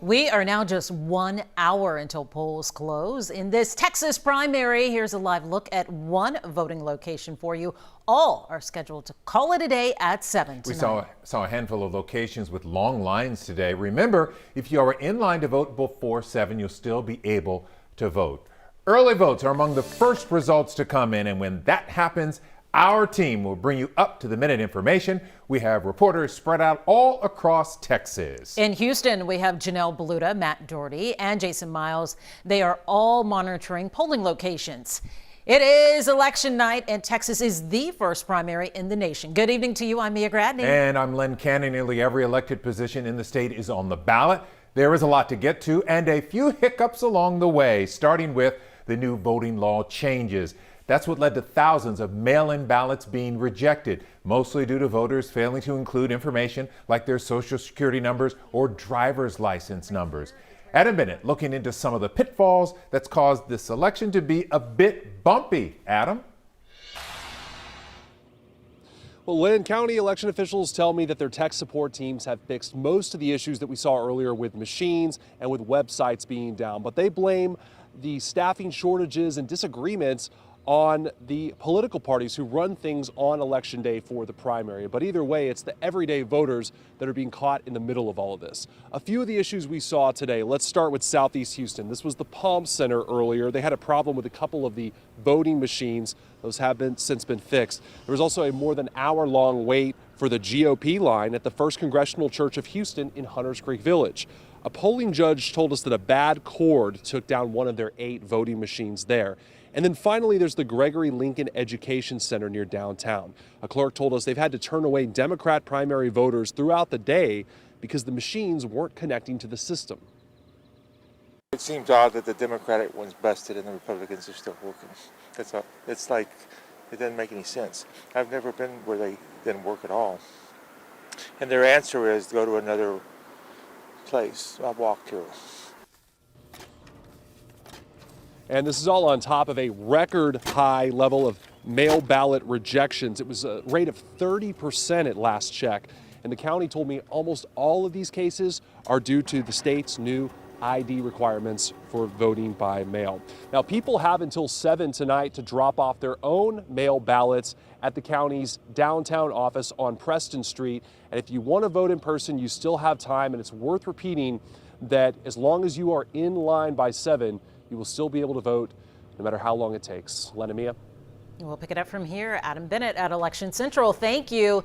We are now just 1 hour until polls close. In this Texas primary, here's a live look at one voting location for you. All are scheduled to call it a day at 7 tonight. We saw a handful of locations with long lines today. Remember, if you are in line to vote before 7, you'll still be able to vote. Early votes are among the first results to come in, and when that happens, our team will bring you up-to-the-minute information. We have reporters spread out all across Texas. In Houston, we have Janelle Baluta, Matt Doherty, and Jason Miles. They are all monitoring polling locations. It is election night, and Texas is the first primary in the nation. Good evening to you. I'm Mia Gradney. And I'm Len Cannon. Nearly every elected position in the state is on the ballot. There is a lot to get to and a few hiccups along the way, starting with the new voting law changes. That's what led to thousands of mail-in ballots being rejected, mostly due to voters failing to include information like their social security numbers or driver's license numbers. Adam Bennett looking into some of the pitfalls that's caused this election to be a bit bumpy. Adam? Well, Lynn, county election officials tell me that their tech support teams have fixed most of the issues that we saw earlier with machines and with websites being down, but they blame the staffing shortages and disagreements on the political parties who run things on election day for the primary. But either way, it's the everyday voters that are being caught in the middle of all of this. A few of the issues we saw today. Let's start with Southeast Houston. This was the Palm Center earlier. They had a problem with a couple of the voting machines. Those have since been fixed. There was also a more than hour-long wait for the GOP line at the First Congressional Church of Houston in Hunters Creek Village. A polling judge told us that a bad cord took down one of their 8 voting machines there. And then finally, there's the Gregory Lincoln Education Center near downtown. A clerk told us they've had to turn away Democrat primary voters throughout the day because the machines weren't connecting to the system. It seems odd that the Democratic one's busted and the Republicans are still working. That's all. It's like, it doesn't make any sense. I've never been where they didn't work at all. And their answer is go to another place. I walked here. And this is all on top of a record high level of mail ballot rejections. It was a rate of 30% at last check. And the county told me almost all of these cases are due to the state's new ID requirements for voting by mail. Now, people have until 7 tonight to drop off their own mail ballots at the county's downtown office on Preston Street. And if you want to vote in person, you still have time. And it's worth repeating that as long as you are in line by 7, you will still be able to vote no matter how long it takes. Len and Mia. We'll pick it up from here. Adam Bennett at Election Central. Thank you.